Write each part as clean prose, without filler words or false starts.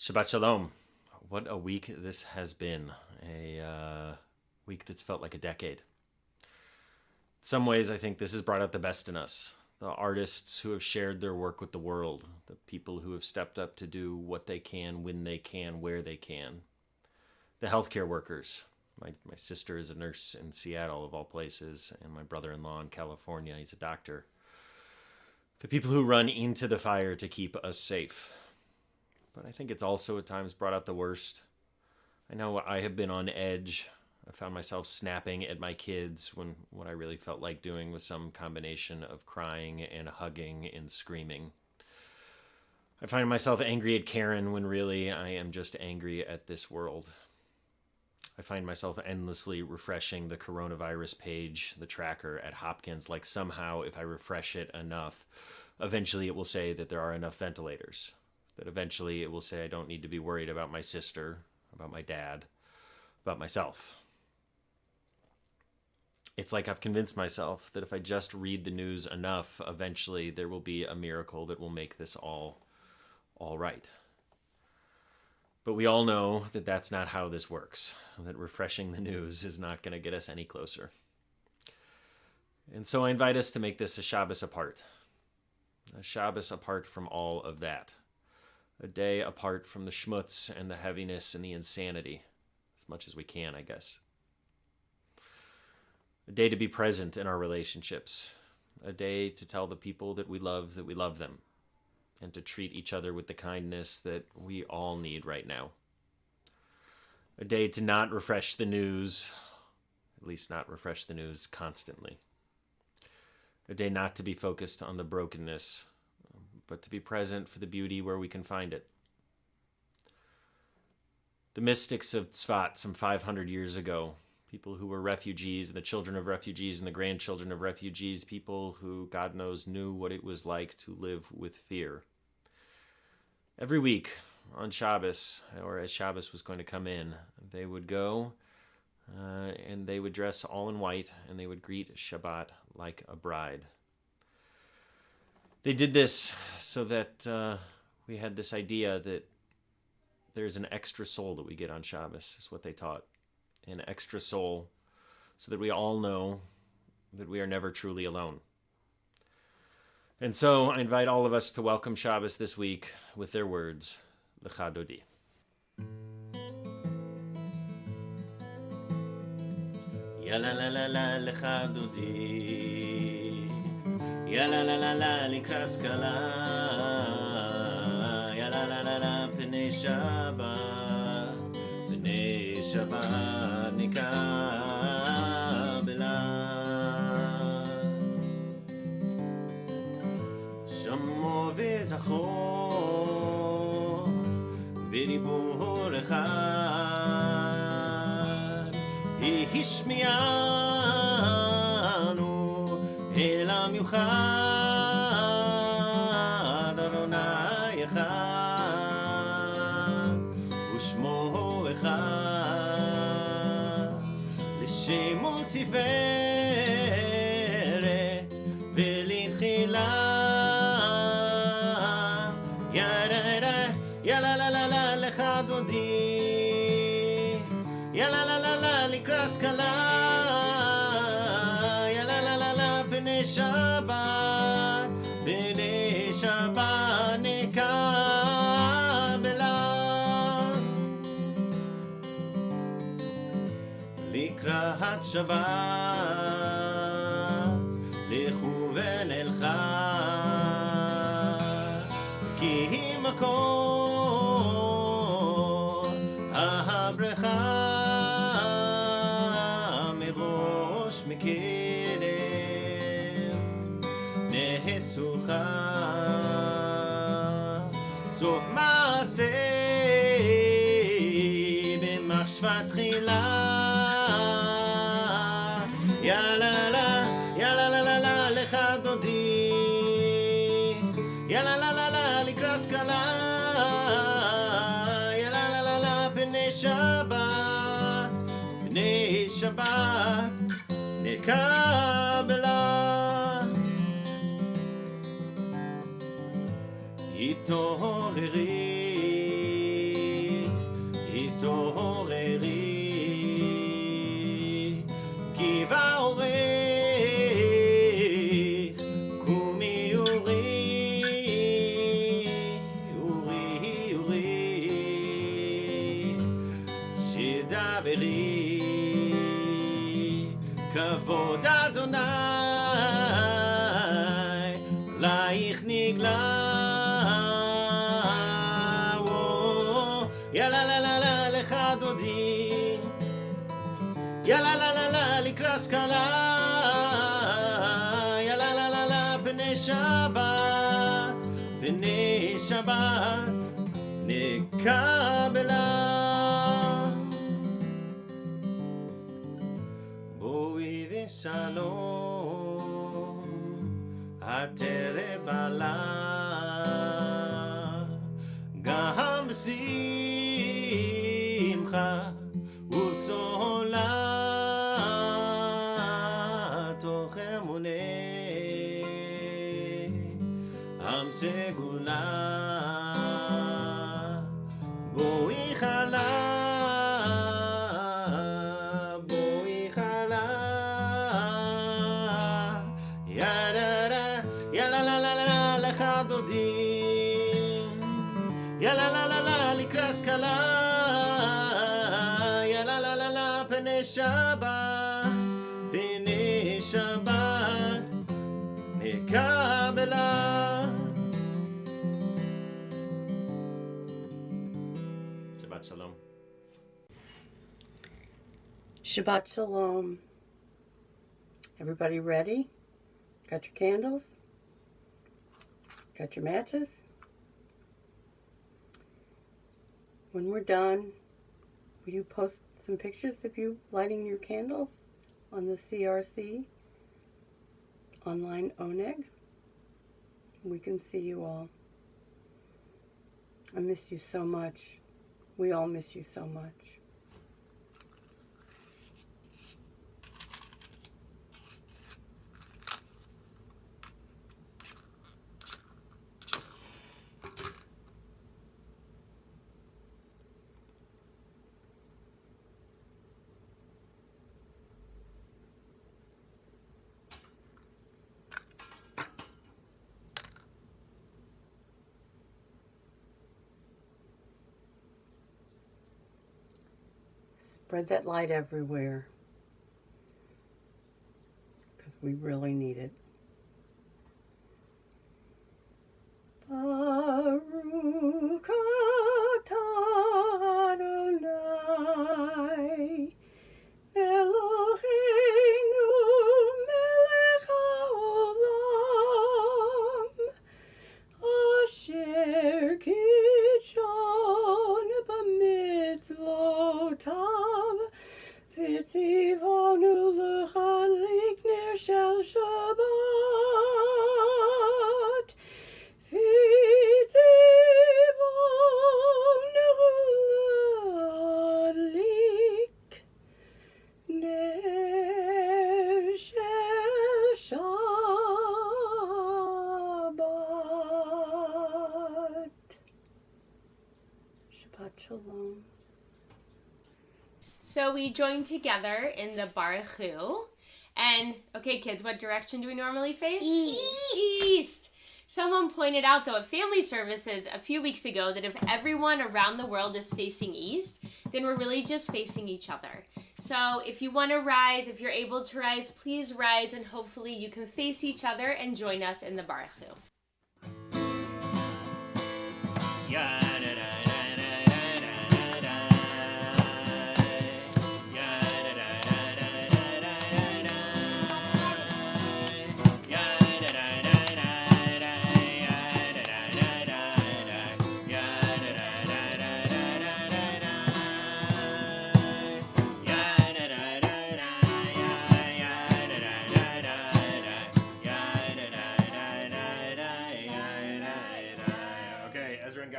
Shabbat Shalom. What a week this has been. A week that's felt like a decade. In some ways, I think this has brought out the best in us. The artists who have shared their work with the world. The people who have stepped up to do what they can, when they can, where they can. The healthcare workers. My sister is a nurse in Seattle, of all places, and my brother-in-law in California, he's a doctor. The people who run into the fire to keep us safe. But I think it's also at times brought out the worst. I know I have been on edge. I found myself snapping at my kids when what I really felt like doing was some combination of crying and hugging and screaming. I find myself angry at Karen when really I am just angry at this world. I find myself endlessly refreshing the coronavirus page, the tracker at Hopkins, like somehow if I refresh it enough, eventually it will say that there are enough ventilators. That eventually it will say I don't need to be worried about my sister, about my dad, about myself. It's like I've convinced myself that if I just read the news enough, eventually there will be a miracle that will make this all right. But we all know that that's not how this works, that refreshing the news is not going to get us any closer. And so I invite us to make this a Shabbos apart from all of that. A day apart from the schmutz and the heaviness and the insanity, as much as we can, I guess. A day to be present in our relationships. A day to tell the people that we love them. And to treat each other with the kindness that we all need right now. A day to not refresh the news, at least not refresh the news constantly. A day not to be focused on the brokenness, but to be present for the beauty where we can find it. The mystics of Tzfat some 500 years ago, people who were refugees, and the children of refugees and the grandchildren of refugees, people who, God knows, knew what it was like to live with fear. Every week on Shabbos, or as Shabbos was going to come in, they would go and they would dress all in white and they would greet Shabbat like a bride. They did this so that we had this idea that there's an extra soul that we get on Shabbos, is what they taught. An extra soul, so that we all know that we are never truly alone. And so I invite all of us to welcome Shabbos this week with their words, Lecha Dodi. Ya la la la la lecha dodi. Ya la la la la likras kala. Ya la la la la pnei Shabbat nikabela. Shamo v'zachor v'dibur echad hishmianu el hamiuchad Adonai echad u'shmo echad l'shemo tiferet v'litchila. Ya la la la la lecha dodi. Ya la la la la likras kala. Ya la la la la b'nei Shabbat nikabela. Likrat Shabbat lechu v'nelcha. Ki מקור הברכה מראש מקדם נהסוכה סוף מעשה במחשבה תחילה. יא לה לה יא לה לה לה לה לך דודי. יא לה לה לה לה לקרס קלה. בני שבת נקבלה. התעוררי תעוררי, כי באורך, קומי אורי, אורי, אורי, שדברי, כבוד אדוני, לך נגלה. יא לה לה לה לה לך דודי, יא לה לה לה לה לקראת סקלה, יא לה לה לה לה פני שבת, פני שבת נקבלה. בואי ושלום התרא בלה, גם בשמחה וצהלה תוך אמונה עם סגולה. בואי חלה, בואי חלה, יא לה לה לה לה לך דודים, יא לה לה לה לה לקראת סקלה, יא לה לה לה לה פני שבת, פני שבת נקבלה. Shabbat Shalom. Shabbat Shalom. Everybody ready? Got your candles? Got your matches? When we're done, will you post some pictures of you lighting your candles on the CRC online Oneg? We can see you all. I miss you so much. We all miss you so much. Spread that light everywhere, because we really need it. Baruch atah Adonai, Eloheinu melech haolam, asher kitshon b'mitzvotav, v'tzivonu l'chalik ner shel Shabbat, v'tzivonu l'chalik ner shel Shabbat. Shabbat Shalom. So we join together in the Baruch Hu. And, okay, kids, what direction do we normally face? East. East. Someone pointed out, though, at family services a few weeks ago that if everyone around the world is facing east, then we're really just facing each other. So if you want to rise, if you're able to rise, please rise, and hopefully you can face each other and join us in the Baruch Hu.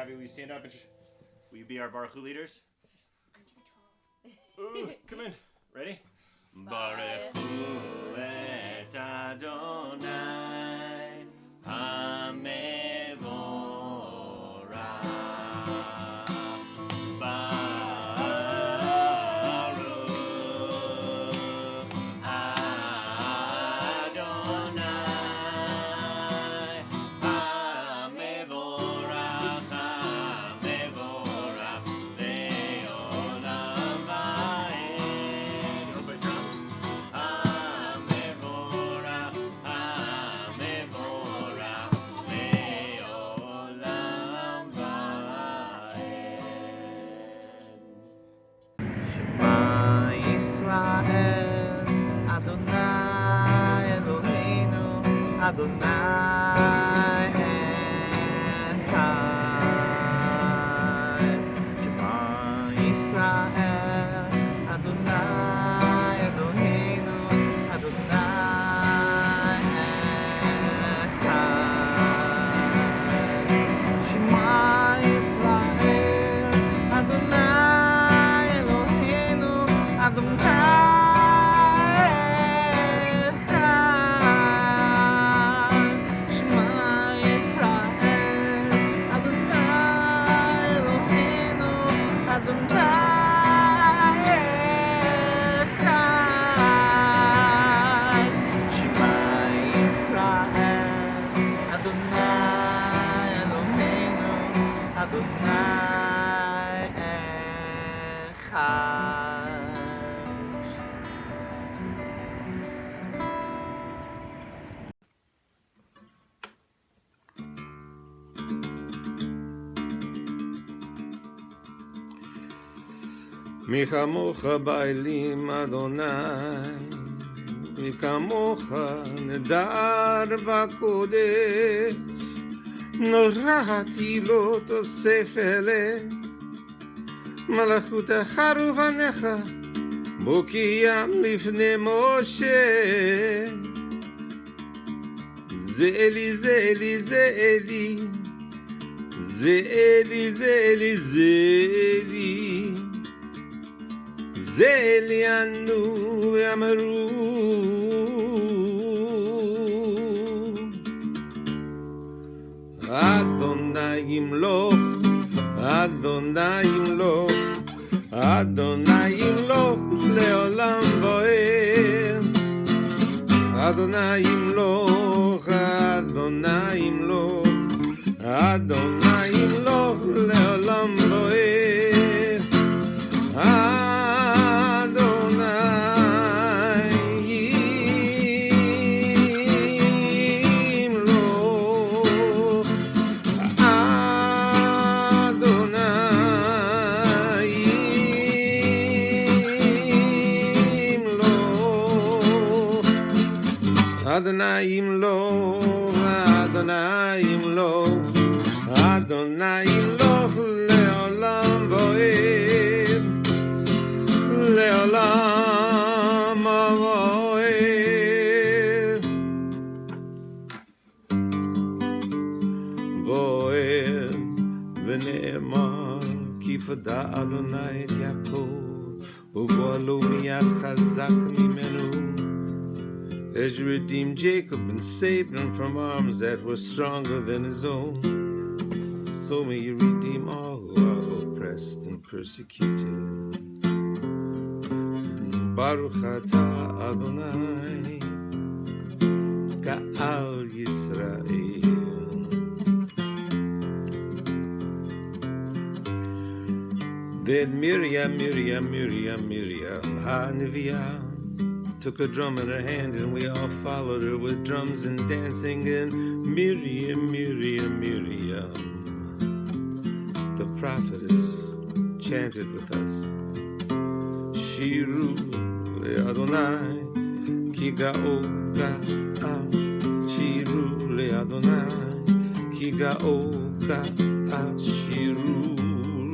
Will you stand up and will you be our Baruch Hu leaders? Come in. Ready? Baruch Hu et Adonai HaMevorach Ba'olam Adonai Echad. Shema Yisrael, Adonai Eloheinu, Adonai Echad. Shema Yisrael, Adonai Eloheinu, Adonai מי כמוך באלים אדוני, מי כמוך נדר בקודש, נורתי לא תוסף אלה, מלכותך ובניך, בו קיים לפני משה. זה אלי, זה אלי, זה אלי, זה אלי, זה אלי, זה אלי, זה אלינו ואמרו. אדוני ימלוך, אדוני ימלוך, אדוני ימלוך לעולם ועד. אדוני ימלוך, אדוני ימלוך, אדוני ימלוך לעולם ועד. Adonai yimloch, Adonai yimloch, Adonai yimloch le'olam va'ed, le'olam va'ed, va'ed v'ne'emar ki fada Adonai et Yaakov u'go'alo miyad chazak mimenu. As you redeemed Jacob and saved him from arms that were stronger than his own, so may you redeem all who are oppressed and persecuted. Baruch atah Adonai, Ka'al Yisrael. Then Miriam HaNeviah took a drum in her hand, and we all followed her with drums and dancing. And Miriam, the prophetess, chanted with us, Shiru le'Adonai ki ga'o ga'a, Shiru le'Adonai ki ga'o ga'a, Shiru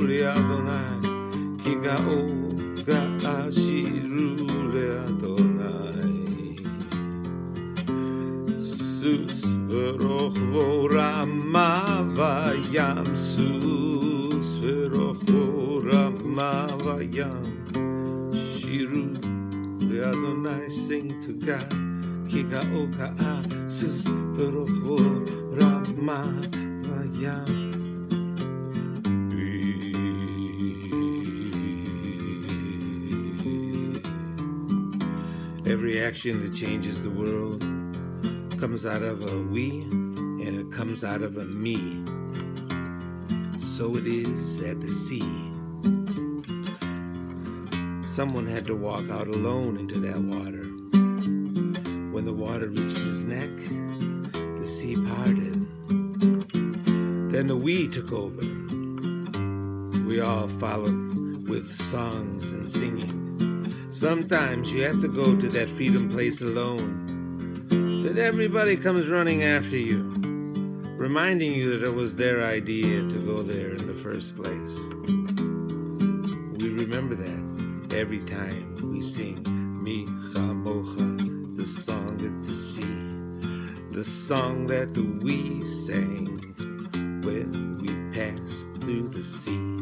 le'Adonai ki ga'o ga'a, Shiru le'Adonai. Sus v'rochvo rama vayam, sus v'rochvo rama vayam, Shiru le'Adonai, sing to God, ki ga'o ga'a, sus v'rochvo rama vayam. Every action that changes the world comes out of a we, and it comes out of a me. So it is at the sea. Someone had to walk out alone into that water. When the water reached his neck, the sea parted. Then the we took over. We all followed with songs and singing. Sometimes you have to go to that freedom place alone. that everybody comes running after you, reminding you that it was their idea to go there in the first place. We remember that every time we sing Micha Mocha, the song at the sea, the song that we sang when we passed through the sea.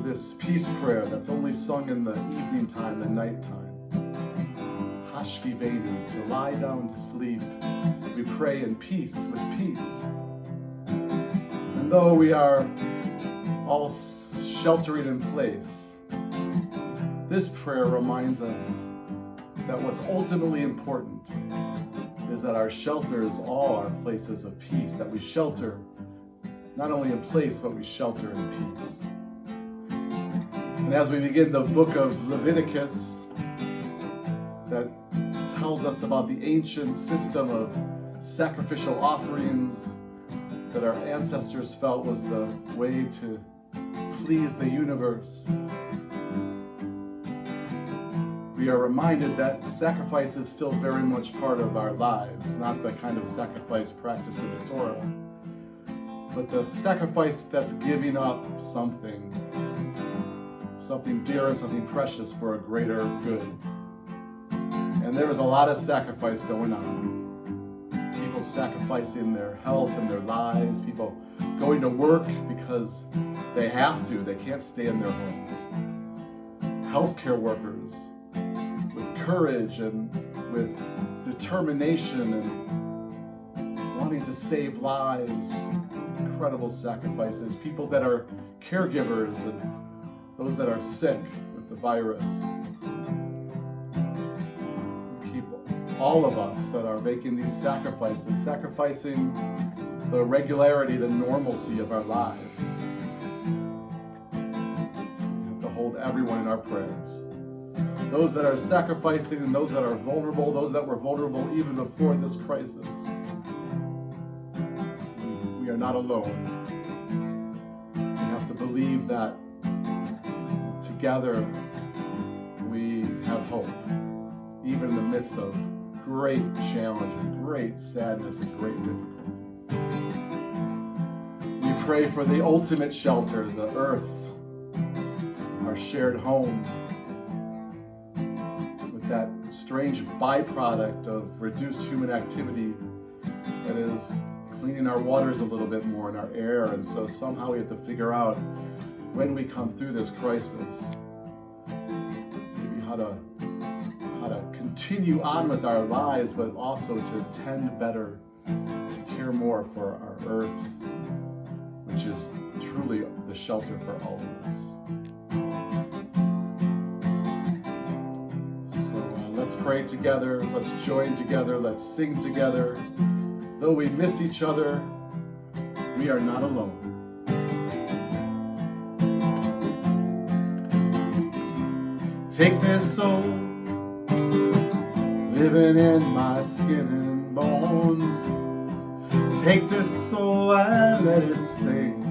This peace prayer that's only sung in the evening time, the night time. Hashkivenu, to lie down to sleep. We pray in peace with peace. And though we are all sheltering in place, this prayer reminds us that what's ultimately important is that our shelters all are places of peace, that we shelter not only in place, but we shelter in peace. And as we begin the book of Leviticus, that tells us about the ancient system of sacrificial offerings that our ancestors felt was the way to please the universe, we are reminded that sacrifice is still very much part of our lives, not the kind of sacrifice practiced in the Torah, but the sacrifice that's giving up something dear and something precious for a greater good. And there is a lot of sacrifice going on. People sacrificing their health and their lives, people going to work because they have to, they can't stay in their homes. Healthcare workers with courage and with determination and wanting to save lives, incredible sacrifices. People that are caregivers and those that are sick with the virus. Keep all of us that are making these sacrifices, sacrificing the regularity, the normalcy of our lives. We have to hold everyone in our prayers. Those that are sacrificing and those that are vulnerable, those that were vulnerable even before this crisis. We are not alone. We have to believe that together we have hope, even in the midst of great challenge and great sadness and great difficulty. We pray for the ultimate shelter, the earth, our shared home, with that strange byproduct of reduced human activity that is cleaning our waters a little bit more and our air, and so somehow we have to figure out when we come through this crisis, maybe how to continue on with our lives, but also to tend better, to care more for our earth, which is truly the shelter for all of us. So let's pray together, let's join together, let's sing together. Though we miss each other, we are not alone. Take this soul, living in my skin and bones. Take this soul and let it sing.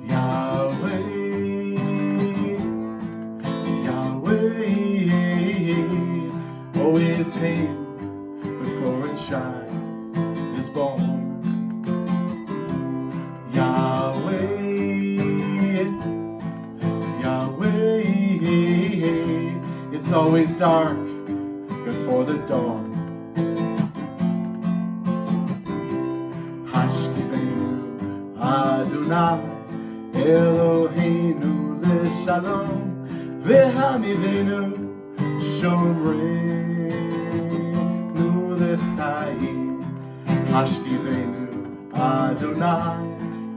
Yahweh, Yahweh, always pain before a child is born. Yahweh, it's always dark before the dawn. Hashkivenu Adonai Eloheinu L'Shalom V'hamivenu Shomreinu L'Chaim Hashkivenu Adonai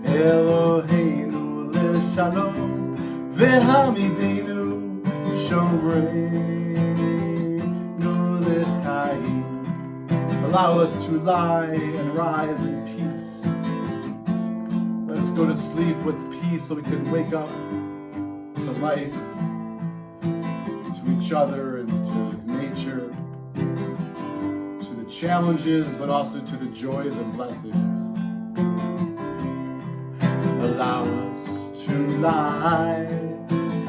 Eloheinu L'Shalom V'hamidenu Shomreinu L'Chaim. Allow us to lie and rise in peace. Let us go to sleep with peace so we can wake up to life, to each other and to nature, to the challenges but also to the joys and blessings. Allow us to lie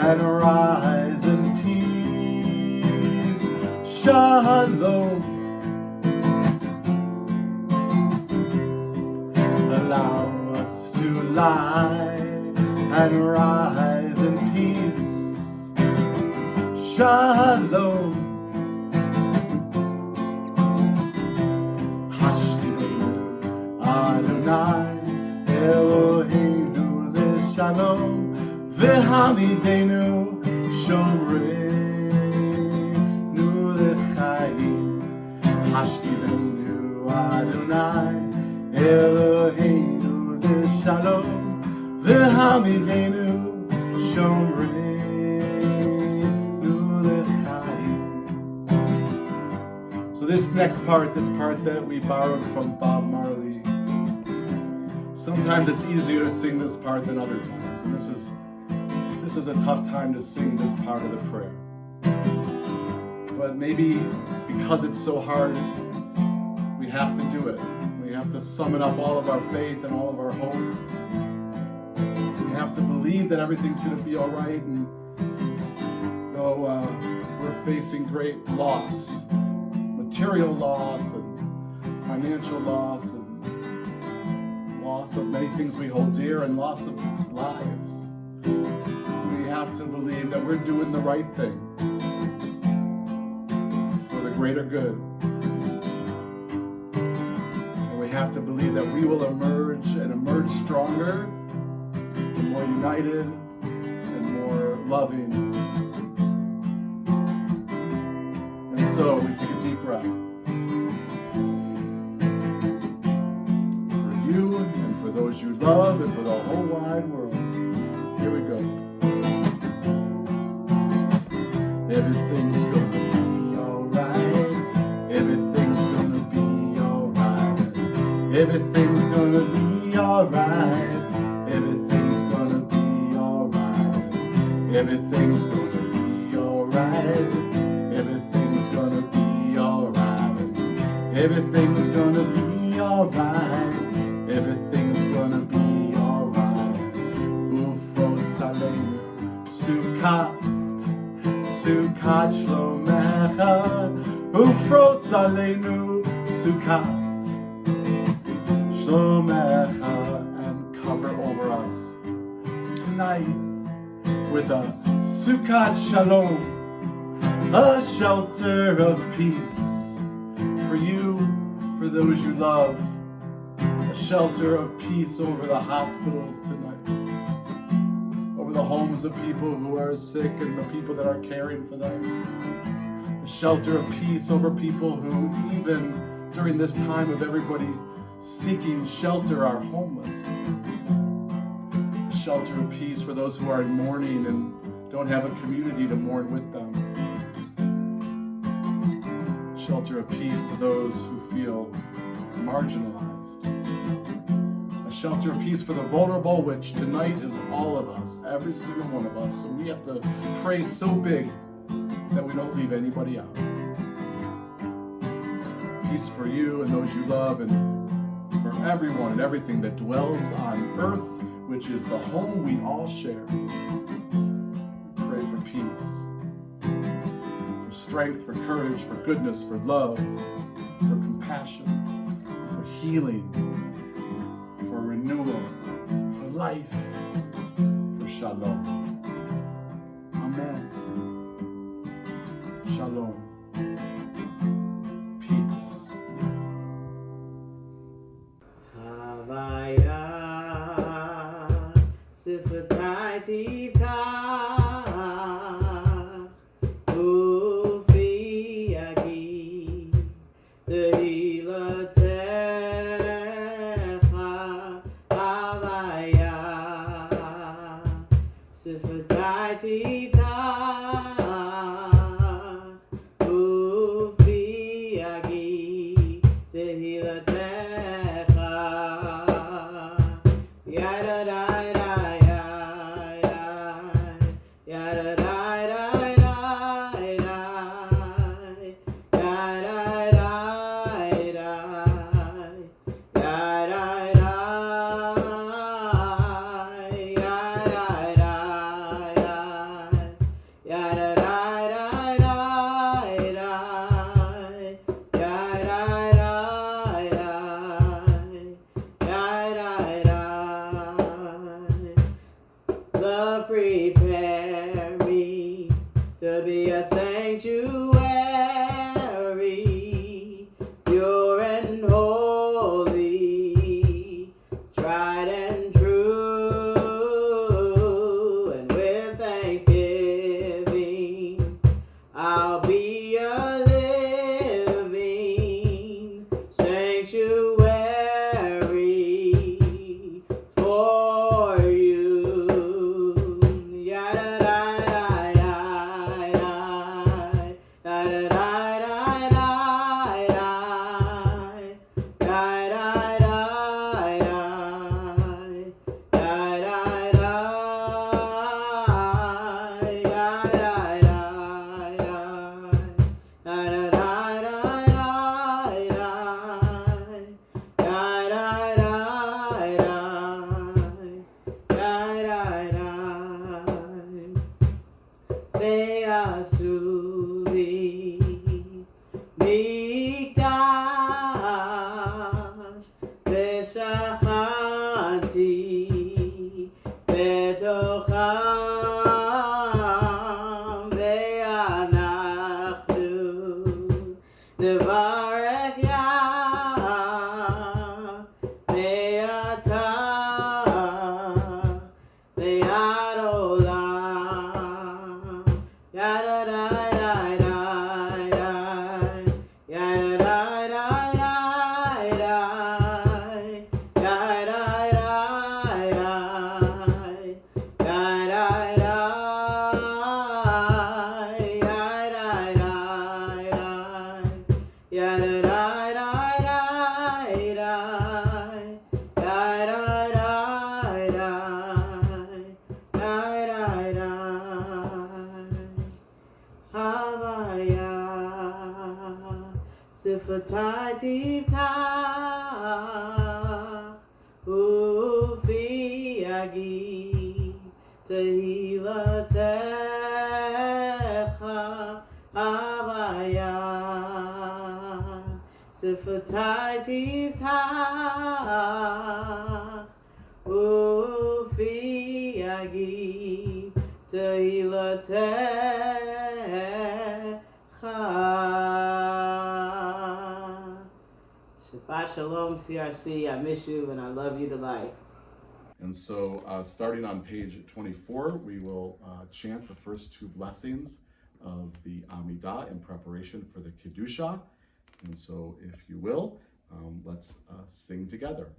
and rise in peace. Shalom. Allow us to lie and rise in peace. Shalom. Hashkivenu Adonai Eloheinu L'Shalom V'hamidenu Shomreinu L'Chaim. Hashkivenu Adonai Eloheinu L'Shalom V'hamidenu Shomreinu L'Chaim. So this next part, this part that we borrowed from Bob Marley, sometimes it's easier to sing this part than other times, and this is a tough time to sing this part of the prayer. But maybe because it's so hard, we have to do it. We have to summon up all of our faith and all of our hope. We have to believe that everything's going to be all right, and though we're facing great loss, material loss and financial loss and loss of many things we hold dear and loss of lives, we have to believe that we're doing the right thing for the greater good. And we have to believe that we will emerge and emerge stronger and more united and more loving. And so we take a deep breath. For you and for those you love and for the whole wide world. Here we go. Everything's gonna be alright. Everything's gonna be alright. Everything's gonna be alright. Everything's gonna be alright. Everything's gonna be alright. Everything's gonna be alright. Everything's gonna be alright. Everything's gonna be alright. Ufros aleinu Sukkot, Sukkot Shlomecha. Ufros aleinu Sukkot Shlomecha, and cover over us tonight with a Sukkot Shalom, a shelter of peace for you, for those you love, a shelter of peace over the hospitals tonight, over the homes of people who are sick and the people that are caring for them, a shelter of peace over people who, even during this time of everybody seeking shelter, are homeless, a shelter of peace for those who are in mourning and don't have a community to mourn with them, shelter of peace to those who feel marginalized, a shelter of peace for the vulnerable, which tonight is all of us, every single one of us. So we have to pray so big that we don't leave anybody out. Peace for you and those you love, and for everyone and everything that dwells on earth, which is the home we all share. Pray for peace, for strength, for courage, for goodness, for love, for compassion, for healing, for renewal, for life, for shalom. Amen. Shalom. Peace. Havaya Sifatai Tiftach Ufi Yagi Tehillah Sifatai titach ufi agi tehilatecha yada da da ya yada da da da yada da da Love, prepare me to be a sanctuary, pure and holy, tried and true, and with thanksgiving, I'll be a living sanctuary for you. Yada da da da da da da da Ve'asuli mikdash ve'shachanti betocham ve'anachnu nevarech Yah me'ata me'ad olam. Yada da da da da, yada da da da da, yada da da, yada da, yada da yada da da yada da. Havaya Sifatai titach ufi agi tehilatecha Havaya Sifatai titach ufi agi tehilatecha. Shabbat Shalom, CRC. I miss you and I love you to life. And so, starting on page 24, we will chant the first two blessings of the Amidah in preparation for the Kedusha. And so, if you will, let's sing together.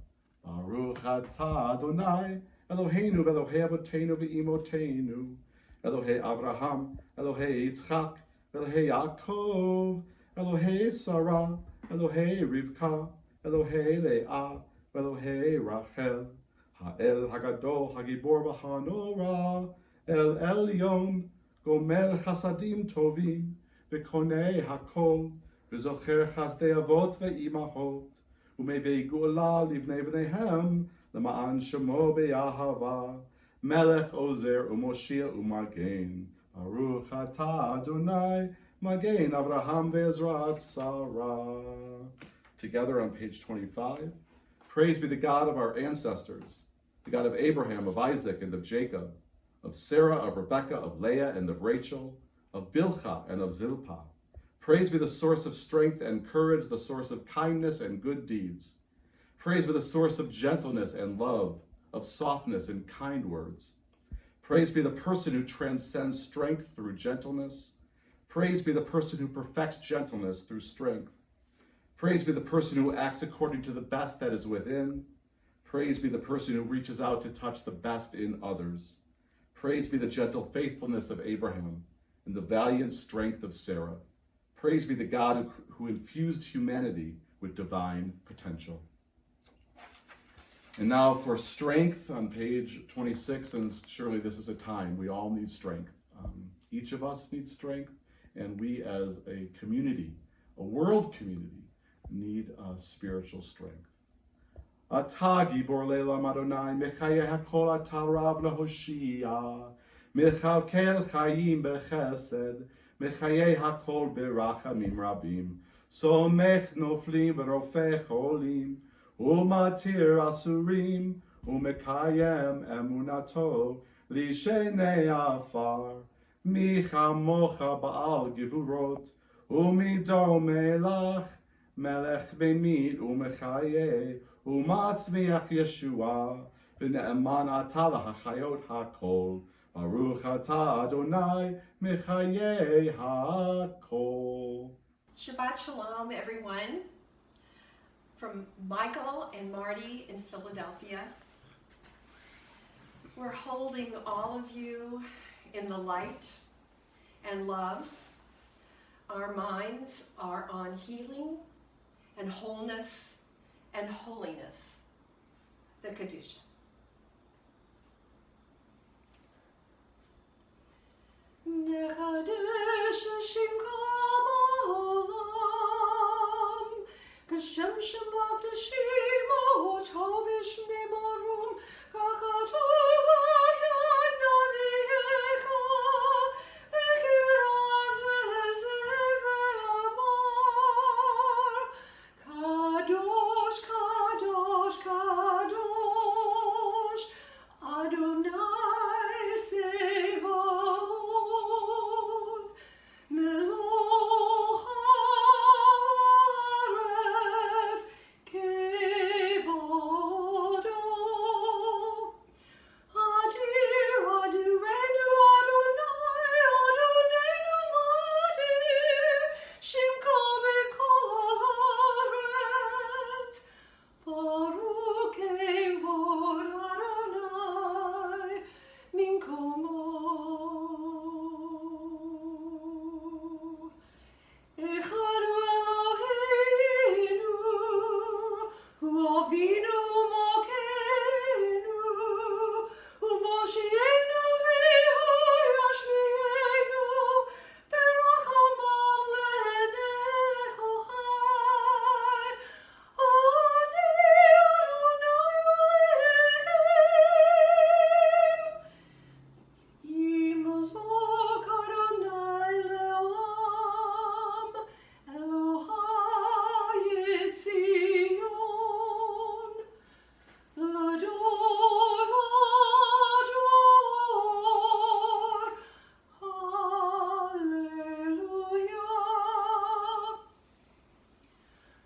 Baruch atah Adonai, Eloheinu v'Elohei Avotenu v'Imotenu, Elohei Avraham, Elohei Yitzchak, Elohei Yaakov, Elohei Sarah, Elohei Rivka, Elohei Leah, Elohei Rachel, Ha'el Hagadol, Hagibor V'Hanora, El Elyon, Gomer Chasadim Tovim, V'Konei Hakol, V'Zocher Chazdei Avot V'Imahot, U'Mevei Gula Livnei V'Nehem, L'Ma'an Shemo Be'Ahava, Melech Ozer U'Moshia U'Magen, Baruch atah Adonai, Magen Avraham ve'Ezrat Sarah. Together on page 25. Praise be the God of our ancestors, the God of Abraham, of Isaac, and of Jacob, of Sarah, of Rebekah, of Leah, and of Rachel, of Bilhah, and of Zilpah. Praise be the source of strength and courage, the source of kindness and good deeds. Praise be the source of gentleness and love, of softness and kind words. Praise be the person who transcends strength through gentleness. Praise be the person who perfects gentleness through strength. Praise be the person who acts according to the best that is within. Praise be the person who reaches out to touch the best in others. Praise be the gentle faithfulness of Abraham and the valiant strength of Sarah. Praise be the God who infused humanity with divine potential. And now for strength on page 26, and surely this is a time we all need strength. Each of us needs strength, and we as a community, a world community, need spiritual strength. Ata gibor le'olam Adonai, mechayeh hakol ata rav lehoshia, mechalkel chayim bechesed, mechayeh hakol berachamim rabim, somech noflim v'rofeh cholim, umatir asurim, umekayem emunato, lishenei afar, michamocha ba'al givurot, umido melach, melech b'mid umechayeh, umatzmiach Yeshua, v'ne'eman ata lahachayot hakol, baruch ata Adonai mechayeh hakol. Shabbat Shalom, everyone. From Michael and Marty in Philadelphia. We're holding all of you in the light and love. Our minds are on healing and wholeness and holiness, the Kedusha. Nekadesh Shimcha ba'olam, Kashem Shabbat Shimo Tobish Memorum, Kakatova Yanavieka, Ekirazes Ve'amar, Kadosh, Kadosh, Kadosh, Adonai Sevaot, Meloch haaretz kevodo. Adir, adirenu Adonai, Adonenu madir, Shimcha b'kol haaretz. Baruch kevod Adonai minkomo. Echad Eloheinu, Hu Avinu Malkeinu, Hu Moshiach V'Hu Yashmienu, Berachamav Le'necho Chai. Ani Adonai Elohim, Yimlok Adonai le'olam, Elohai Yitzion, L'dor v'dor, Hallelujah.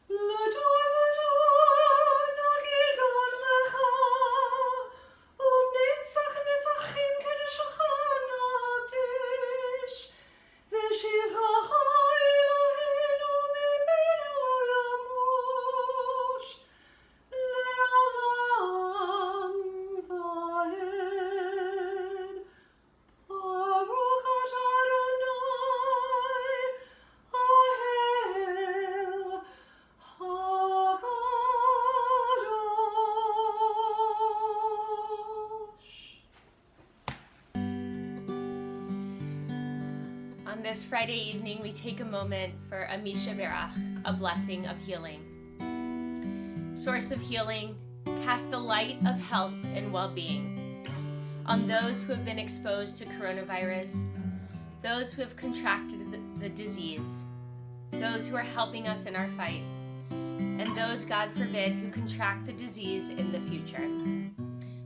L'dor v'dor nagid godlecha, u'nitzach nitzachim kedushacha naqdish, v'shirchacha Eloheinu mimenu yamush, le'olam va'ed. Baruch ata Adonai, Ohel HaKadosh. On this Friday evening, we take a moment for a Misha Berach, a blessing of healing. Source of healing, cast the light of health and well-being on those who have been exposed to coronavirus, those who have contracted the disease, those who are helping us in our fight, and those, God forbid, who contract the disease in the future.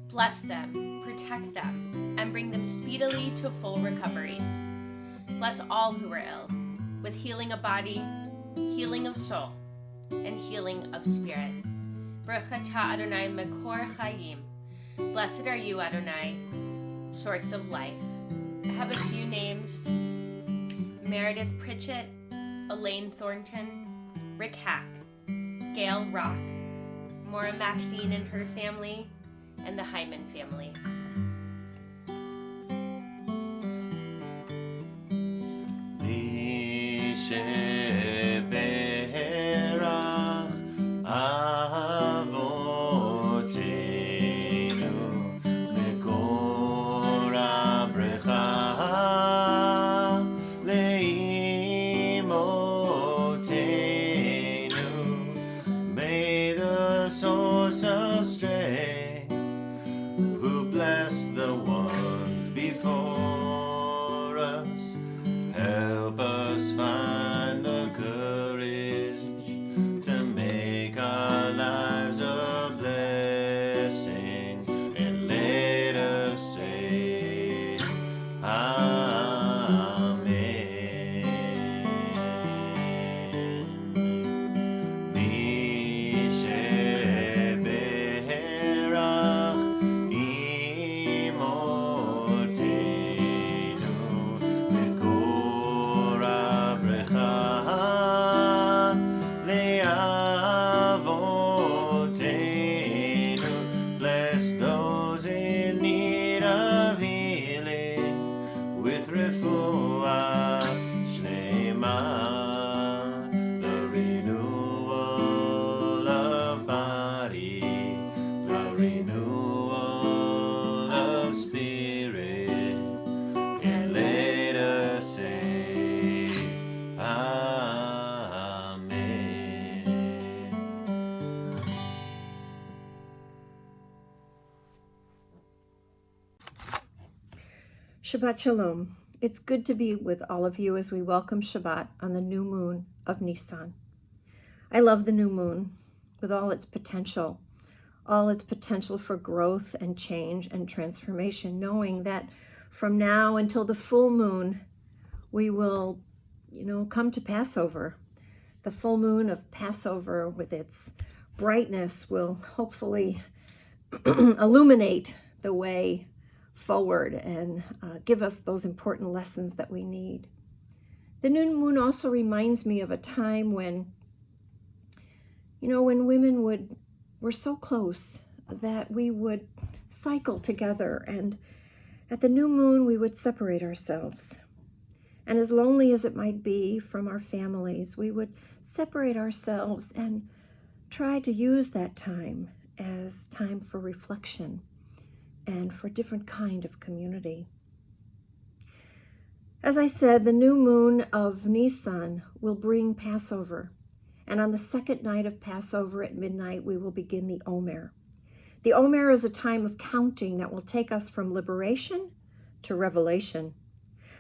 Bless them, protect them, and bring them speedily to full recovery. Bless all who are ill, with healing of body, healing of soul, and healing of spirit. Baruch atah Adonai Mekor Chayim. Blessed are you, Adonai, source of life. I have a few names: Meredith Pritchett, Elaine Thornton, Rick Hack, Gail Rock, Maura Maxine and her family, and the Hyman family. שפרח אבותינו מקור הברכה לאמותינו. May the source of strength who bless the ones before us help us find the courage to make our lives a blessing, and let us say Amen. Mi sheberach imotenu מקור הברכה לאבותינו. Bless those in need of healing with refuah shlema, the renewal of body, the renewal of spirit, and let us say Amen. Shabbat Shalom. It's good to be with all of you as we welcome Shabbat on the new moon of Nisan. I love the new moon with all its potential for growth and change and transformation, knowing that from now until the full moon, we will, come to Passover. The full moon of Passover with its brightness will hopefully illuminate the way forward and give us those important lessons that we need. The new moon also reminds me of a time when, when women were so close that we would cycle together, and at the new moon we would separate ourselves. And as lonely as it might be from our families, we would separate ourselves and try to use that time as time for reflection and for a different kind of community. As I said, the new moon of Nisan will bring Passover, and on the second night of Passover at midnight, we will begin the Omer. The Omer is a time of counting that will take us from liberation to revelation,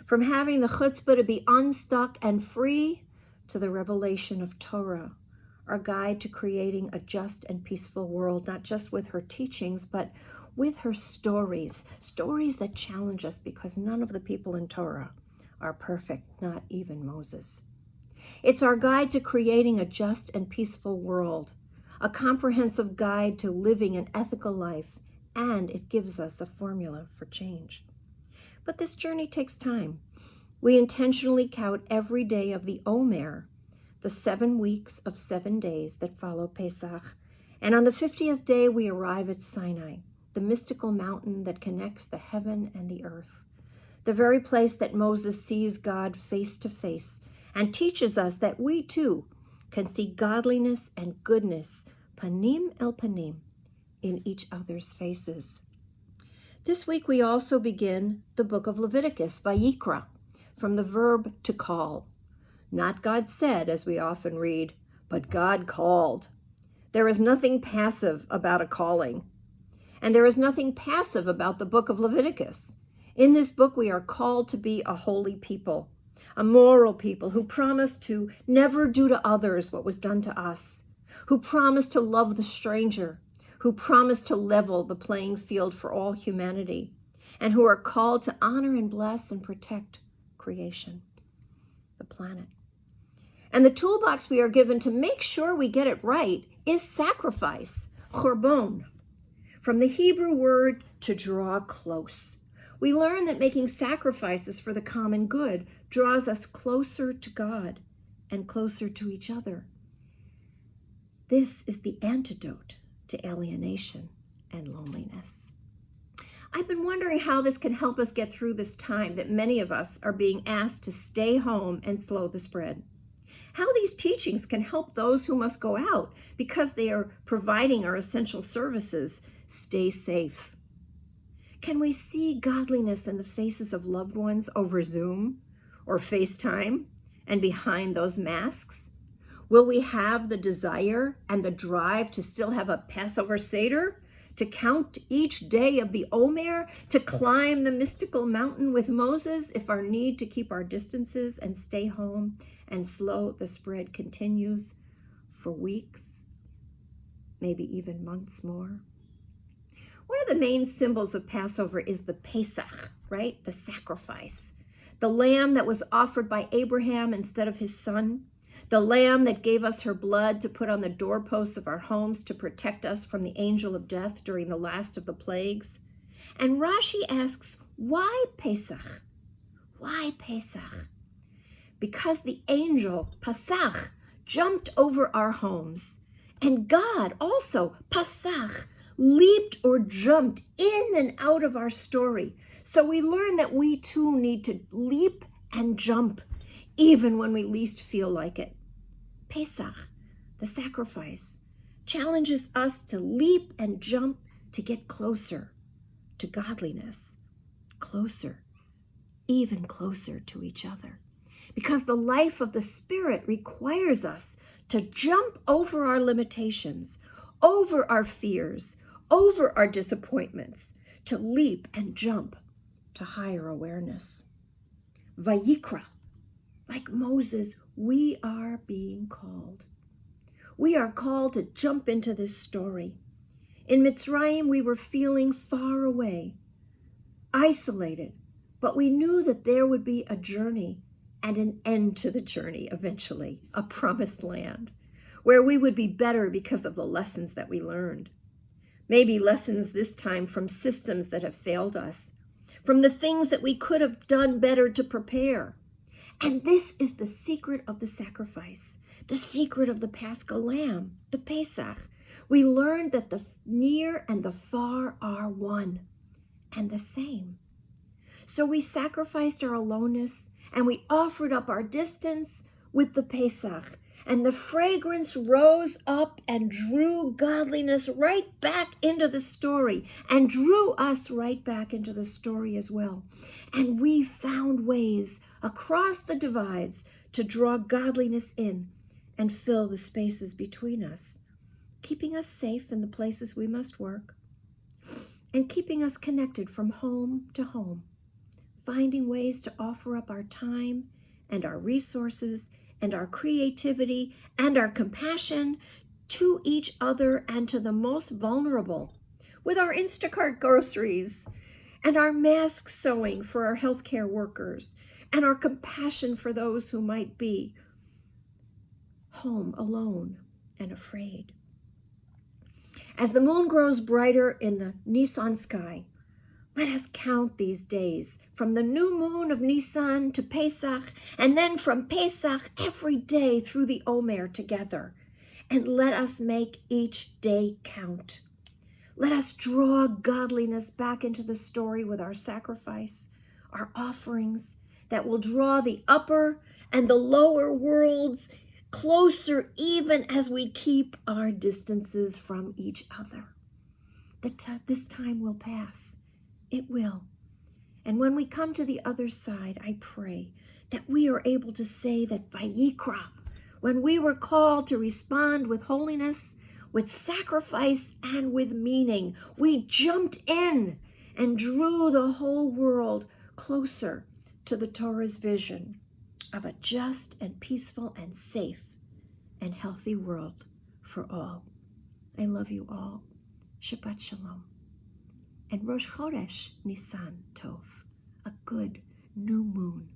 from having the chutzpah to be unstuck and free to the revelation of Torah, our guide to creating a just and peaceful world, not just with her teachings, but with her stories that challenge us, because none of the people in Torah are perfect, not even Moses. It's our guide to creating a just and peaceful world, a comprehensive guide to living an ethical life, and it gives us a formula for change. But this journey takes time. We intentionally count every day of the Omer, the 7 weeks of 7 days that follow Pesach, and on the 50th day we arrive at Sinai, the mystical mountain that connects the heaven and the earth, the very place that Moses sees God face to face and teaches us that we too can see godliness and goodness, panim el panim, in each other's faces. This week we also begin the book of Leviticus, Vayikra, from the verb to call. Not God said, as we often read, but God called. There is nothing passive about a calling. And there is nothing passive about the book of Leviticus. In this book, we are called to be a holy people, a moral people who promise to never do to others what was done to us, who promise to love the stranger, who promise to level the playing field for all humanity, and who are called to honor and bless and protect creation, the planet. And the toolbox we are given to make sure we get it right is sacrifice, chorbon, from the Hebrew word to draw close. We learn that making sacrifices for the common good draws us closer to God and closer to each other. This is the antidote to alienation and loneliness. I've been wondering how this can help us get through this time that many of us are being asked to stay home and slow the spread. how these teachings can help those who must go out because they are providing our essential services stay safe. Can we see godliness in the faces of loved ones over Zoom or FaceTime and behind those masks? Will we have the desire and the drive to still have a Passover Seder, to count each day of the Omer, to climb the mystical mountain with Moses if our need to keep our distances and stay home and slow the spread continues for weeks, maybe even months more? One of the main symbols of Passover is the Pesach, right? The sacrifice. The lamb that was offered by Abraham instead of his son. The lamb that gave us her blood to put on the doorposts of our homes to protect us from the angel of death during the last of the plagues. And Rashi asks, why Pesach? Why Pesach? Because the angel, Pasach, jumped over our homes. And God also, Pasach, leaped or jumped in and out of our story. So we learn that we too need to leap and jump, even when we least feel like it. Pesach, the sacrifice, challenges us to leap and jump to get closer to godliness, closer, even closer to each other. Because the life of the Spirit requires us to jump over our limitations, over our fears, over our disappointments, to leap and jump to higher awareness. Vayikra, like Moses, we are being called. We are called to jump into this story. In Mitzrayim, we were feeling far away, isolated, but we knew that there would be a journey and an end to the journey eventually, a promised land, where we would be better because of the lessons that we learned. Maybe lessons this time from systems that have failed us, from the things that we could have done better to prepare. And this is the secret of the sacrifice, the secret of the Paschal Lamb, the Pesach. We learned that the near and the far are one and the same. So we sacrificed our aloneness and we offered up our distance with the Pesach. And the fragrance rose up and drew godliness right back into the story and drew us right back into the story as well. And we found ways across the divides to draw godliness in and fill the spaces between us, keeping us safe in the places we must work and keeping us connected from home to home, finding ways to offer up our time and our resources and our creativity and our compassion to each other and to the most vulnerable, with our Instacart groceries and our mask sewing for our healthcare workers and our compassion for those who might be home alone and afraid. As the moon grows brighter in the Nisan sky, let us count these days from the new moon of Nisan to Pesach, and then from Pesach every day through the Omer together. And let us make each day count. Let us draw godliness back into the story with our sacrifice, our offerings that will draw the upper and the lower worlds closer even as we keep our distances from each other. This time will pass. It will. And when we come to the other side, I pray that we are able to say that Vayikra, when we were called to respond with holiness, with sacrifice, and with meaning, we jumped in and drew the whole world closer to the Torah's vision of a just and peaceful and safe and healthy world for all. I love you all. Shabbat Shalom. And Rosh Chodesh Nisan Tov, a good new moon.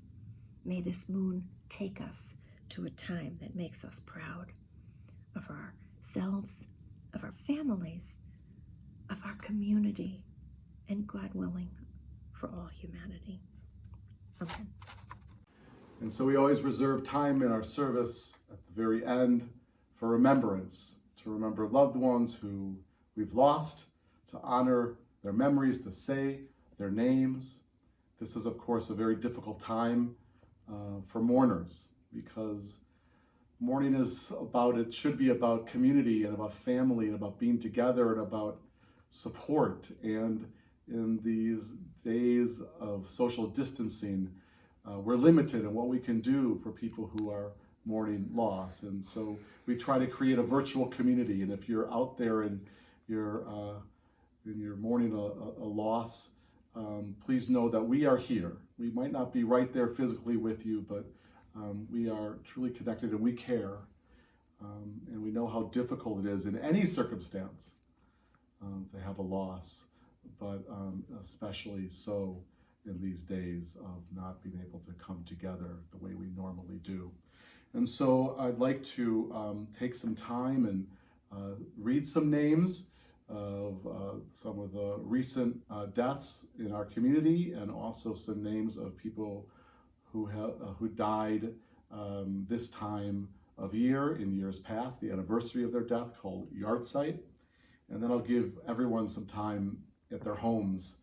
May this moon take us to a time that makes us proud of ourselves, of our families, of our community, and God willing, for all humanity. Amen. And so we always reserve time in our service at the very end for remembrance, to remember loved ones who we've lost, to honor their memories, to say their names. This is, of course, a very difficult time for mourners because mourning is about, it should be about community and about family and about being together and about support. And in these days of social distancing, we're limited in what we can do for people who are mourning loss. And so we try to create a virtual community. And if you're out there and you're mourning a loss, please know that we are here. We might not be right there physically with you, but we are truly connected and we care. And we know how difficult it is in any circumstance to have a loss, but especially so in these days of not being able to come together the way we normally do. And so I'd like to take some time and read some names of some of the recent deaths in our community, and also some names of people who died this time of year in years past, the anniversary of their death, called Yahrzeit. And then I'll give everyone some time at their homes,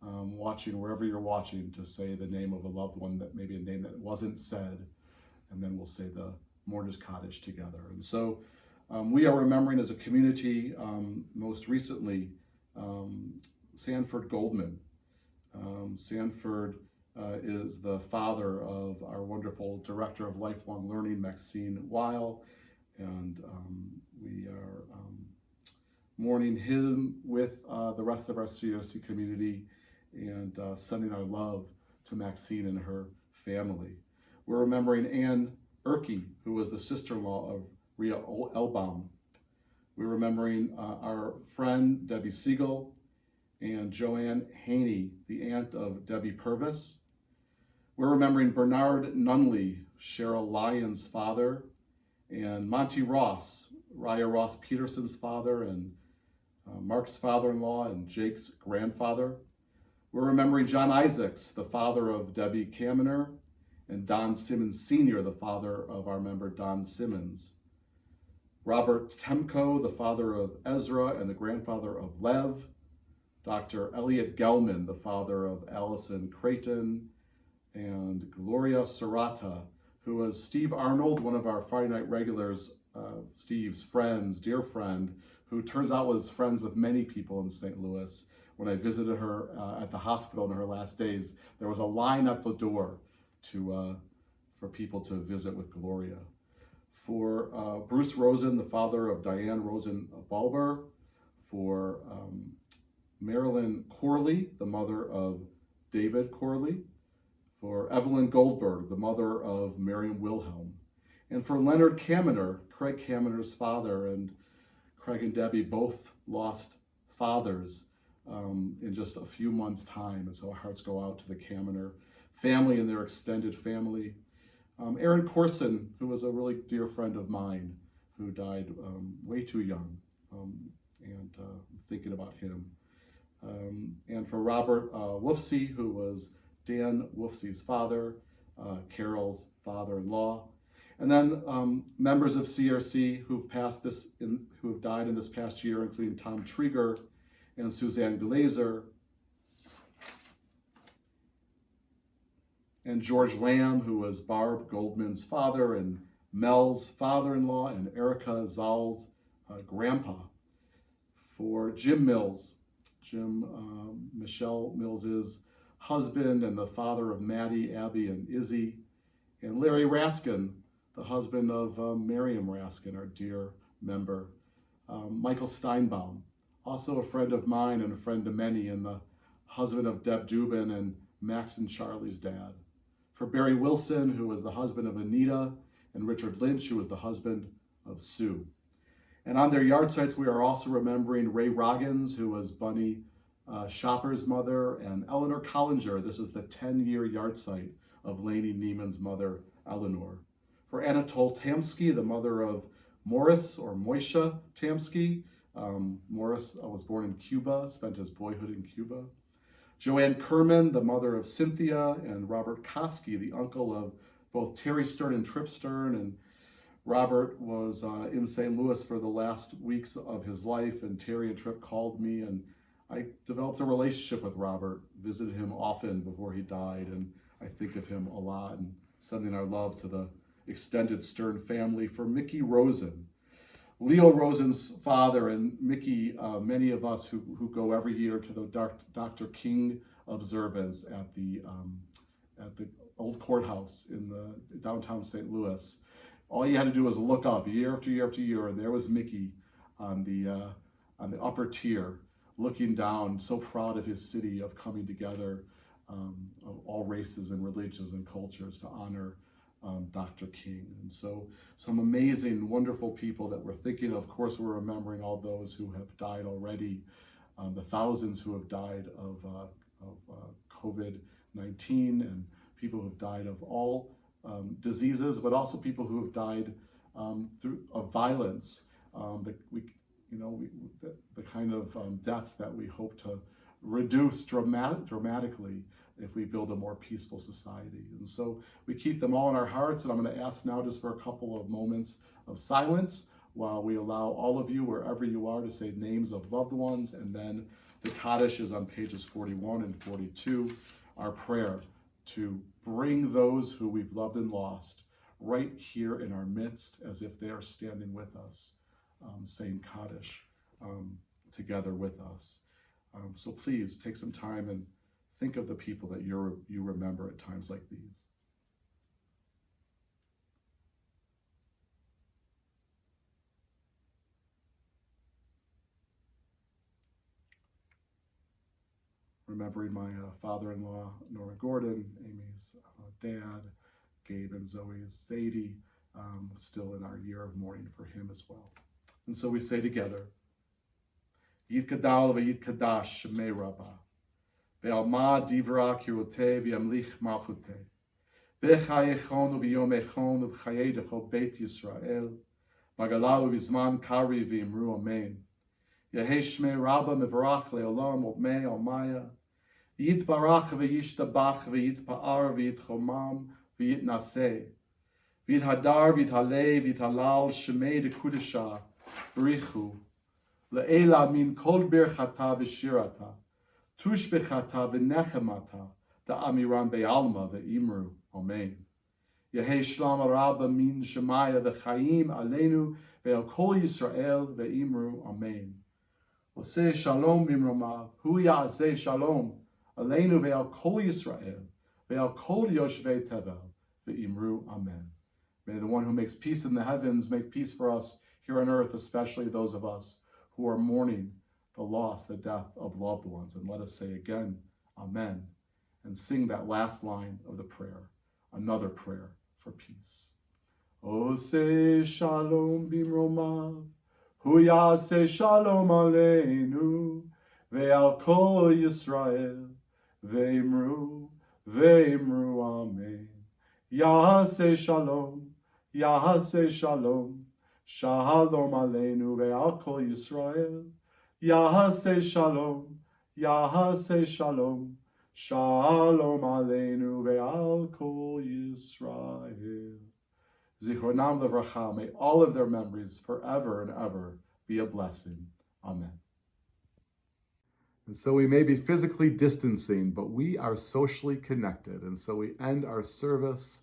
watching wherever you're watching, to say the name of a loved one, that maybe a name that wasn't said, and then we'll say the Mourner's Cottage together. And so we are remembering as a community, most recently, Sanford Goldman. Sanford is the father of our wonderful Director of Lifelong Learning, Maxine Weil, and we are mourning him with the rest of our CRC community, and sending our love to Maxine and her family. We're remembering Ann Erke, who was the sister-in-law of Rhea Elbaum. We're remembering our friend Debbie Siegel and Joanne Haney, the aunt of Debbie Purvis. We're remembering Bernard Nunley, Cheryl Lyons' father, and Monty Ross, Raya Ross Peterson's father, and Mark's father-in-law, and Jake's grandfather. We're remembering John Isaacs, the father of Debbie Kaminer, and Don Simmons Sr., the father of our member Don Simmons. Robert Temko, the father of Ezra and the grandfather of Lev. Dr. Elliot Gelman, the father of Allison Creighton, and Gloria Serrata, who was Steve Arnold, one of our Friday night regulars, Steve's friends, dear friend, who turns out was friends with many people in St. Louis. When I visited her at the hospital in her last days, there was a line at the door for people to visit with Gloria. For Bruce Rosen, the father of Diane Rosen Balber. For Marilyn Corley, the mother of David Corley. For Evelyn Goldberg, the mother of Miriam Wilhelm. And for Leonard Kaminer, Craig Kaminer's father, and Craig and Debbie both lost fathers in just a few months' time. And so our hearts go out to the Kaminer family and their extended family. Aaron Corson, who was a really dear friend of mine, who died way too young, and thinking about him. And for Robert Wolfsey, who was Dan Wolfsey's father, Carol's father-in-law. And then members of CRC who have died in this past year, including Tom Trieger and Suzanne Glazer, and George Lamb, who was Barb Goldman's father, and Mel's father-in-law, and Erica Zoll's grandpa. For Jim Mills, Michelle Mills's husband and the father of Maddie, Abby, and Izzy, and Larry Raskin, the husband of Miriam Raskin, our dear member. Michael Steinbaum, also a friend of mine and a friend of many, and the husband of Deb Dubin and Max and Charlie's dad. For Barry Wilson, who was the husband of Anita, and Richard Lynch, who was the husband of Sue. And on their yahrzeits, we are also remembering Ray Roggins, who was Bunny Shopper's mother, and Eleanor Collinger. This is the 10-year yahrzeit of Lainey Neiman's mother, Eleanor. For Anatole Tamsky, the mother of Morris, or Moisha Tamsky. Morris was born in Cuba, spent his boyhood in Cuba. Joanne Kerman, the mother of Cynthia, and Robert Kosky, the uncle of both Terry Stern and Trip Stern. And Robert was in St. Louis for the last weeks of his life, and Terry and Trip called me, and I developed a relationship with Robert, visited him often before he died, and I think of him a lot, and sending our love to the extended Stern family, for Mickey Rosen. Leo Rosen's father and Mickey, many of us who go every year to the Dr. King observance at the old courthouse in the downtown St. Louis. All you had to do was look up year after year after year, and there was Mickey on the upper tier, looking down, so proud of his city, of coming together of all races and religions and cultures to honor Dr. King. And so some amazing, wonderful people that we're thinking of. Of course, we're remembering all those who have died already, the thousands who have died of COVID-19, and people who have died of all diseases, but also people who have died of violence. The kind of deaths that we hope to reduce dramatically if we build a more peaceful society. And so we keep them all in our hearts, and I'm going to ask now just for a couple of moments of silence while we allow all of you, wherever you are, to say names of loved ones, and then the Kaddish is on pages 41 and 42, our prayer to bring those who we've loved and lost right here in our midst as if they are standing with us, saying Kaddish together with us. So please take some time and think of the people that you remember at times like these. Remembering my father-in-law, Nora Gordon, Amy's dad, Gabe and Zoe's Zadie, still in our year of mourning for him as well. And so we say together, Yitkadal v'yitkadash shemei Rabbah, ve'alma divra kirotei v'yamlich malchutei, v'chayechon v'yomechon v'chayedecho beit Yisrael, v'galalu v'zman kari v'imru amen. Yehei shmei Rabbah mevarach le'olam omei almaya, v'yitbarach v'yishtabach v'yitpa'ar v'yitchomam v'yitnaseh, v'yithadar v'yithalei v'yithalal shemei dekudesha b'richu, Le'ela min kol birchata v'shirata, tush bechata v'nechemata, da'amiram be'alma ve'imru, amen. Yehei shlam rabba min shemaya v'chaim aleinu ve'al kol Yisrael ve'imru, amen. Oseh shalom bimromav, hu ya'aseh shalom, aleinu ve'al kol Yisrael, ve'al kol yoshvei tevel, ve'imru, amen. May the one who makes peace in the heavens make peace for us here on earth, especially those of us who are mourning the loss, the death of loved ones. And let us say again, amen, and sing that last line of the prayer, another prayer for peace. Oseh shalom bimromav, hu ya'aseh shalom aleinu, ve'al kol Yisrael, ve'imru, amen. Ya'aseh shalom, Shalom aleinu ve'al kol Yisrael. Yahaseh shalom, Shalom aleinu ve'al kol Yisrael. Zichronam levracha, may all of their memories forever and ever be a blessing. Amen. And so we may be physically distancing, but we are socially connected. And so we end our service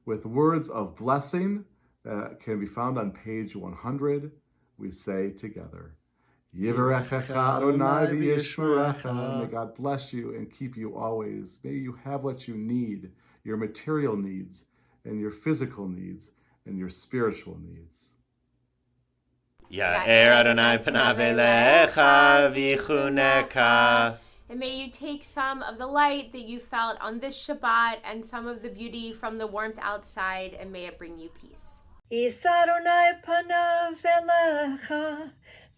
with words of blessing that can be found on page 100. We say together, Yivarechecha Adonai v'yishmerecha. May God bless you and keep you always. May you have what you need, your material needs, and your physical needs, and your spiritual needs. Ya'er Adonai panav elecha v'chuneka. And may you take some of the light that you felt on this Shabbat and some of the beauty from the warmth outside, and may it bring you peace. Yis Adonai panav elecha,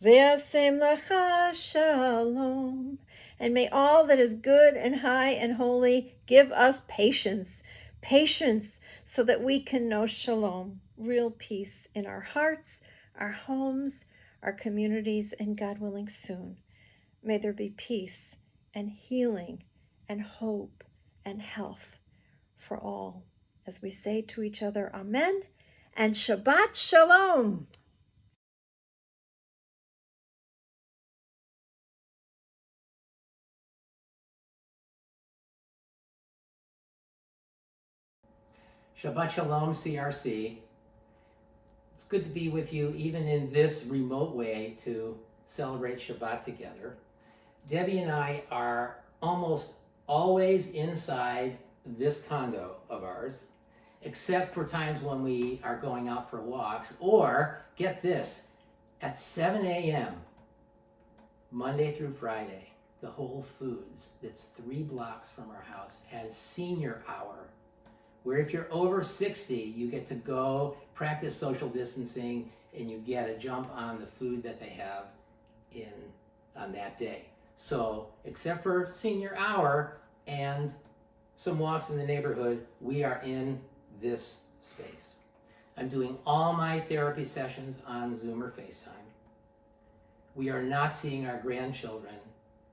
v'yasem lecha shalom. And may all that is good and high and holy give us patience, so that we can know shalom, real peace in our hearts, our homes, our communities, and God willing soon. May there be peace and healing and hope and health for all. As we say to each other, Amen, and Shabbat Shalom. Shabbat Shalom, CRC. It's good to be with you, even in this remote way, to celebrate Shabbat together. Debbie and I are almost always inside this condo of ours, except for times when we are going out for walks, or, get this, at 7 a.m., Monday through Friday, the Whole Foods, that's 3 blocks from our house, has senior hour, where if you're over 60, you get to go practice social distancing and you get a jump on the food that they have on that day. So, except for senior hour and some walks in the neighborhood, we are in this space. I'm doing all my therapy sessions on Zoom or FaceTime. We are not seeing our grandchildren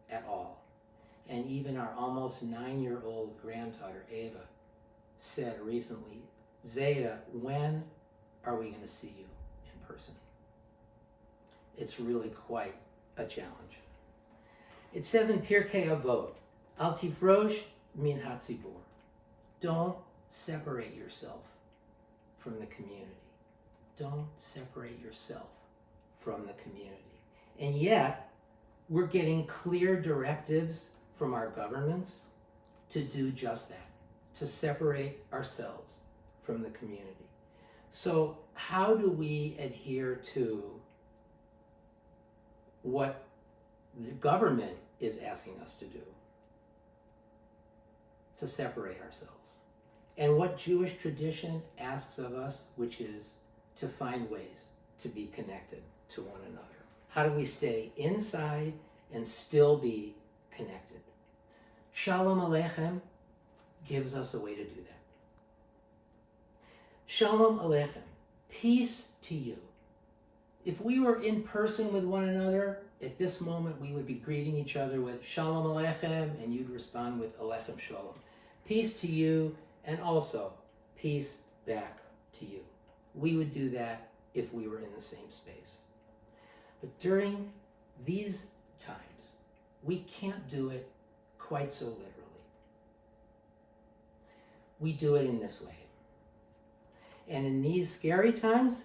at all. And even our almost 9-year-old granddaughter, Ava, said recently, Zeta, when are we going to see you in person? It's really quite a challenge. It says in Pirkei Avot, Al tifrosh min hatzibur. Don't separate yourself from the community. Don't separate yourself from the community. And yet, we're getting clear directives from our governments to do just that, to separate ourselves from the community. So how do we adhere to what the government is asking us to do? To separate ourselves. And what Jewish tradition asks of us, which is to find ways to be connected to one another. How do we stay inside and still be connected? Shalom Aleichem gives us a way to do that. Shalom Aleichem, peace to you. If we were in person with one another, at this moment we would be greeting each other with Shalom Aleichem, and you'd respond with Aleichem Shalom. Peace to you, and also peace back to you. We would do that if we were in the same space. But during these times, we can't do it quite so literally. We do it in this way. And in these scary times,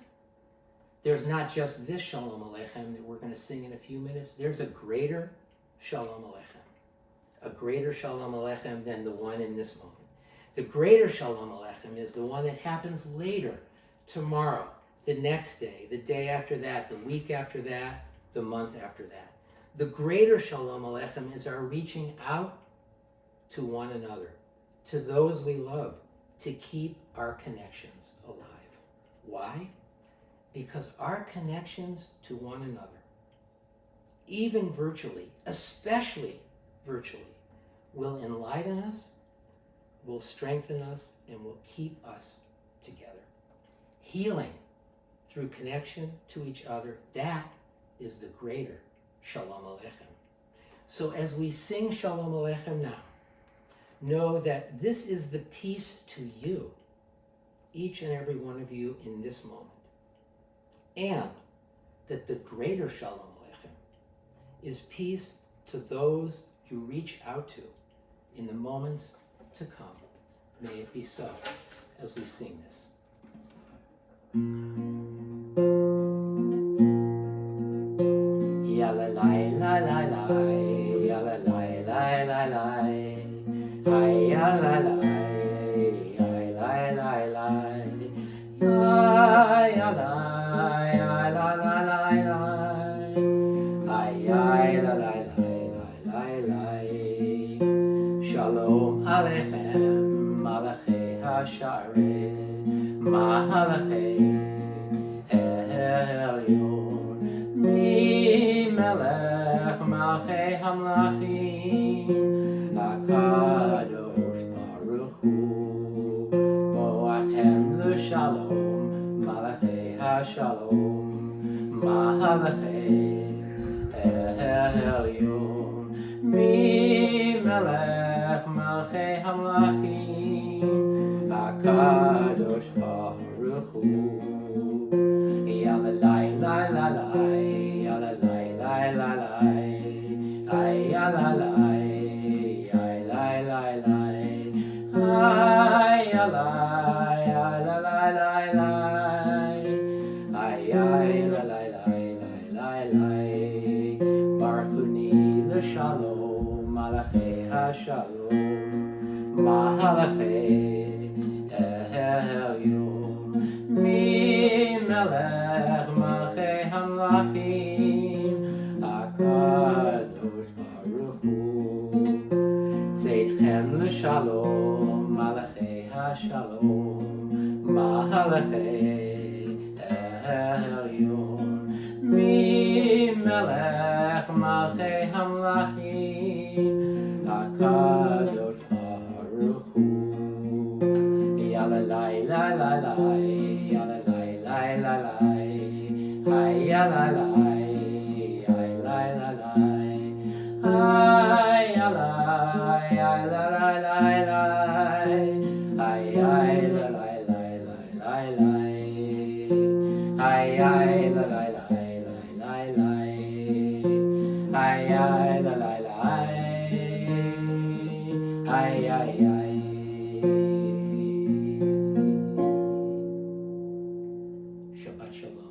there's not just this Shalom Aleichem that we're going to sing in a few minutes. There's a greater Shalom Aleichem. A greater Shalom Aleichem than the one in this moment. The greater Shalom Aleichem is the one that happens later, tomorrow, the next day, the day after that, the week after that, the month after that. The greater Shalom Aleichem is our reaching out to one another, to those we love, to keep our connections alive. Why? Because our connections to one another, even virtually, especially virtually, will enliven us, will strengthen us, and will keep us together. Healing through connection to each other, that is the greater Shalom Aleichem. So as we sing Shalom Aleichem now, know that this is the peace to you, each and every one of you in this moment. And that the greater Shalom Aleichem is peace to those you reach out to in the moments to come. May it be so as we sing this. Ya la la la la la, ya la la la la la, ay ya la la, ay la la la, ay ya la. Shalom Aleichem, Malachei HaSha'arim, Malachei Elyon, Mi Melech Malchei HaMlachim, HaKadosh Baruch Hu, Boachem L'Shalom, Malachei HaShalom, Malachei Elyon, Mi Melech Malchei HaMlachim, HaKadosh Baruch Hu, Ya la la la la, Ya la la la la, Ay ya la la, Ay la la la, Ay ya la. ay la la la la, ay ay la la la la la. Barchuni l'shalom, malachei hashalom, malachei elyon, mi melech malachei hamlachim, HaKadosh Baruch Hu. Tzeitchem l'shalom, malachei hashalom, malachei elyon, mi melech malachei hamlachim, HaKadosh Baruch Hu. Yalalai la la la, yalalai la la la, hay yalalai, hay la la la, hay yalalai, hay la la la la, hay hay la la la la la la, hay hay la la la la la la, hay hay la la la, hay hay hay. Shabbat Shalom.